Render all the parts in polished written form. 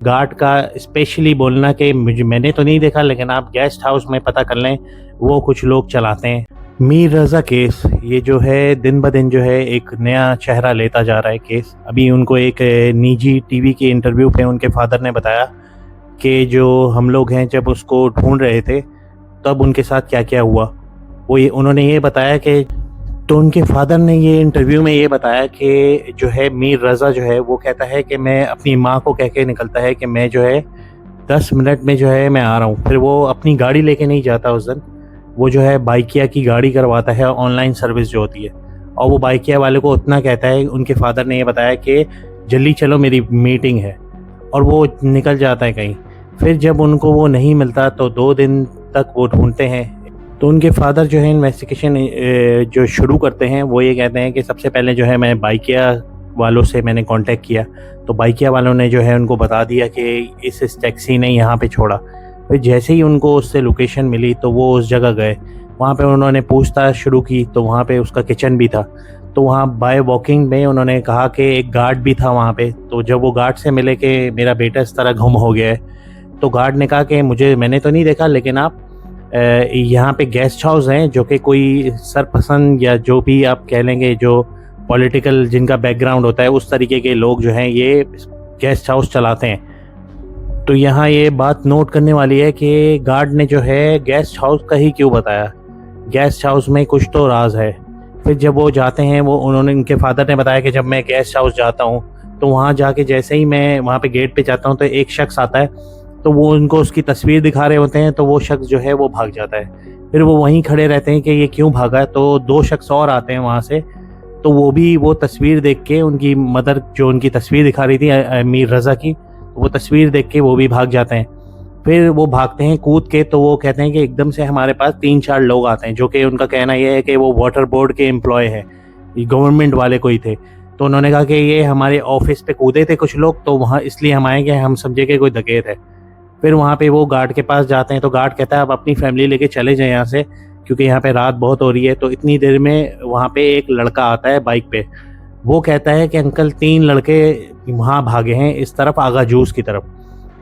Guard का specially बोलना कि मैंने तो नहीं देखा, लेकिन आप गेस्ट हाउस में पता कर लें, वो कुछ लोग चलाते हैं। मीर रज़ा केस ये जो है दिन ब दिन जो है एक नया चेहरा लेता जा रहा है केस। अभी उनको एक निजी टीवी के इंटरव्यू पे उनके फादर ने बताया कि जो हम लोग हैं जब उसको ढूंढ रहे थे तब उनके साथ क्या क्या हुआ। उन्होंने ये बताया कि तो उनके फादर ने ये इंटरव्यू में ये बताया कि जो है मीर रज़ा जो है वो कहता है कि मैं अपनी माँ को कह के निकलता है कि मैं जो है 10 मिनट में जो है मैं आ रहा हूँ। फिर वो अपनी गाड़ी लेके नहीं जाता उस दिन, वो जो है बाइकिया की गाड़ी करवाता है, ऑनलाइन सर्विस जो होती है। और वो बाइकिया वाले को उतना कहता है, उनके फादर ने ये बताया कि जल्दी चलो मेरी मीटिंग है, और वो निकल जाता है कहीं। फिर जब उनको वो नहीं मिलता तो 2 दिन तक वो ढूंढते हैं। तो उनके फादर जो है इन्वेस्टिगेशन जो शुरू करते हैं, वो ये कहते हैं कि सबसे पहले जो है मैं बाइकिया वालों से मैंने कांटेक्ट किया, तो बाइकिया वालों ने जो है उनको बता दिया कि इस टैक्सी ने यहाँ पे छोड़ा। फिर जैसे ही उनको उससे लोकेशन मिली तो वो उस जगह गए, वहाँ पे उन्होंने पूछताछ शुरू की, तो वहाँ पे उसका किचन भी था। तो वहाँ बाय वॉकिंग में उन्होंने कहा कि एक गार्ड भी था वहाँ पे। तो जब वो गार्ड से मिले कि मेरा बेटा इस तरह गुम हो गया है, तो गार्ड ने कहा कि मैंने तो नहीं देखा, लेकिन आप यहाँ पे गेस्ट हाउस हैं जो कि कोई सरपसंद या जो भी आप कह लेंगे, जो पॉलिटिकल जिनका बैकग्राउंड होता है उस तरीके के लोग जो हैं ये गेस्ट हाउस चलाते हैं। तो यहाँ ये बात नोट करने वाली है कि गार्ड ने जो है गेस्ट हाउस का ही क्यों बताया, गेस्ट हाउस में कुछ तो राज है। फिर जब वो जाते हैं, उनके फादर ने बताया कि जब मैं गेस्ट हाउस जाता हूँ तो वहाँ जाके जैसे ही मैं वहाँ पे गेट पे जाता हूँ तो एक शख्स आता है, तो वो उनको उसकी तस्वीर दिखा रहे होते हैं, तो वो शख्स जो है वो भाग जाता है। फिर वो वहीं खड़े रहते हैं कि ये क्यों भागा, तो 2 शख्स और आते हैं वहाँ से, तो वो भी वो तस्वीर देख के उनकी मदर जो उनकी तस्वीर दिखा रही थी मीर रज़ा की, वो तस्वीर देख के वो भी भाग जाते हैं। फिर वो भागते हैं कूद के, तो वो कहते हैं कि एकदम से हमारे पास 3-4 लोग आते हैं, जो कि उनका कहना ये है कि वो वाटर बोर्ड के एम्प्लॉय हैं, गवर्नमेंट वाले कोई थे। तो उन्होंने कहा कि ये हमारे ऑफिस पे कूदे थे कुछ लोग, तो वहाँ इसलिए हम आए कि हम समझे कि कोई डकैत है। फिर वहाँ पे वो गार्ड के पास जाते हैं, तो गार्ड कहता है आप अपनी फैमिली लेके चले जाएं यहाँ से, क्योंकि यहाँ पे रात बहुत हो रही है। तो इतनी देर में वहाँ पे एक लड़का आता है बाइक पे, वो कहता है कि अंकल 3 लड़के वहाँ भागे हैं इस तरफ आगा जूस की तरफ।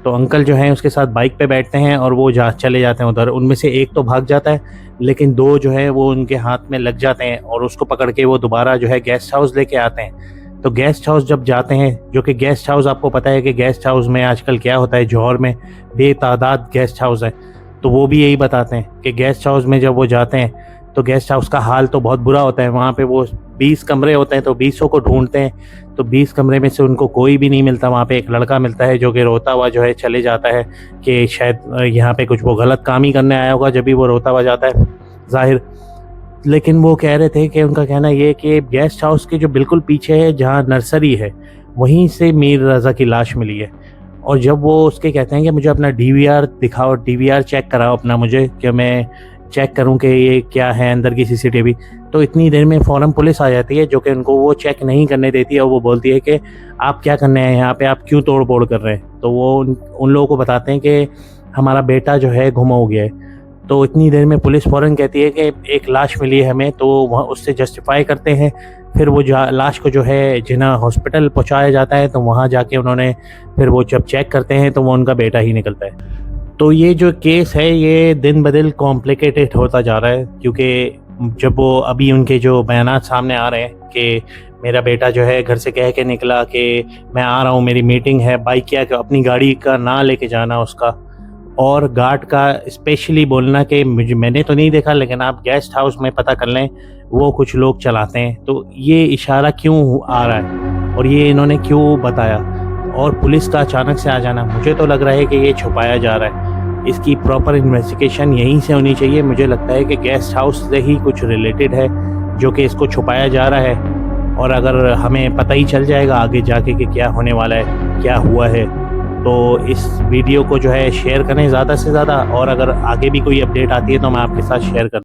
तो अंकल जो हैं उसके साथ बाइक पे बैठते हैं और वो चले जाते हैं उधर। उनमें से एक तो भाग जाता है, लेकिन 2 जो है वो उनके हाथ में लग जाते हैं और उसको पकड़ के वो दोबारा जो है गेस्ट हाउस लेके आते हैं। तो गेस्ट हाउस जब जाते हैं, जो कि गेस्ट हाउस आपको पता है कि गेस्ट हाउस में आजकल क्या होता है, जौहर में बेतादाद गेस्ट हाउस है, तो वो भी यही बताते हैं कि गेस्ट हाउस में जब वो जाते हैं तो गेस्ट हाउस का हाल तो बहुत बुरा होता है। वहाँ पे वो 20 कमरे होते हैं, तो 20 को ढूंढते हैं, तो 20 कमरे में से उनको कोई भी नहीं मिलता। वहाँ पे एक लड़का मिलता है जो कि रोता हुआ जो है चले जाता है कि शायद यहाँ पे कुछ वो गलत काम ही करने आया होगा, जब भी वो रोता हुआ जाता है ज़ाहिर। लेकिन वो कह रहे थे कि उनका कहना ये है कि गेस्ट हाउस के जो बिल्कुल पीछे है, जहाँ नर्सरी है, वहीं से मीर रज़ा की लाश मिली है। और जब वो उसके कहते हैं कि मुझे अपना DVR दिखाओ, DVR चेक कराओ अपना, मुझे कि मैं चेक करूं कि ये क्या है अंदर की CCTV, तो इतनी देर में फ़ौरन पुलिस आ जाती है, जो कि उनको वो चेक नहीं करने देती है। और वो बोलती है कि आप क्या करने हैं यहाँ पे, आप क्यों तोड़ फोड़ कर रहे हैं। तो वो उन लोगों को बताते हैं कि हमारा बेटा जो है गुम हो गया है। तो इतनी देर में पुलिस फ़ौरन कहती है कि एक लाश मिली है हमें, तो वहाँ उससे जस्टिफाई करते हैं। फिर वो लाश को जो है जिन्ना हॉस्पिटल पहुँचाया जाता है, तो वहाँ जाके उन्होंने फिर वो जब चेक करते हैं तो वो उनका बेटा ही निकलता है। तो ये जो केस है ये दिन ब दिन कॉम्प्लिकेटेड होता जा रहा है, क्योंकि जब वो अभी उनके जो बयानात सामने आ रहे हैं कि मेरा बेटा जो है घर से कह के निकला कि मैं आ रहा हूँ, मेरी मीटिंग है, बाइक किया कि अपनी गाड़ी का ना लेके जाना उसका, और गार्ड का स्पेशली बोलना कि मैंने तो नहीं देखा, लेकिन आप गेस्ट हाउस में पता कर लें, वो कुछ लोग चलाते हैं। तो ये इशारा क्यों आ रहा है और ये इन्होंने क्यों बताया, और पुलिस का अचानक से आ जाना, मुझे तो लग रहा है कि ये छुपाया जा रहा है। इसकी प्रॉपर इन्वेस्टिगेशन यहीं से होनी चाहिए। मुझे लगता है कि गेस्ट हाउस से ही कुछ रिलेटेड है जो कि इसको छुपाया जा रहा है, और अगर हमें पता ही चल जाएगा आगे जाके कि क्या होने वाला है, क्या हुआ है, तो इस वीडियो को जो है शेयर करें ज़्यादा से ज़्यादा। और अगर आगे भी कोई अपडेट आती है तो मैं आपके साथ शेयर कर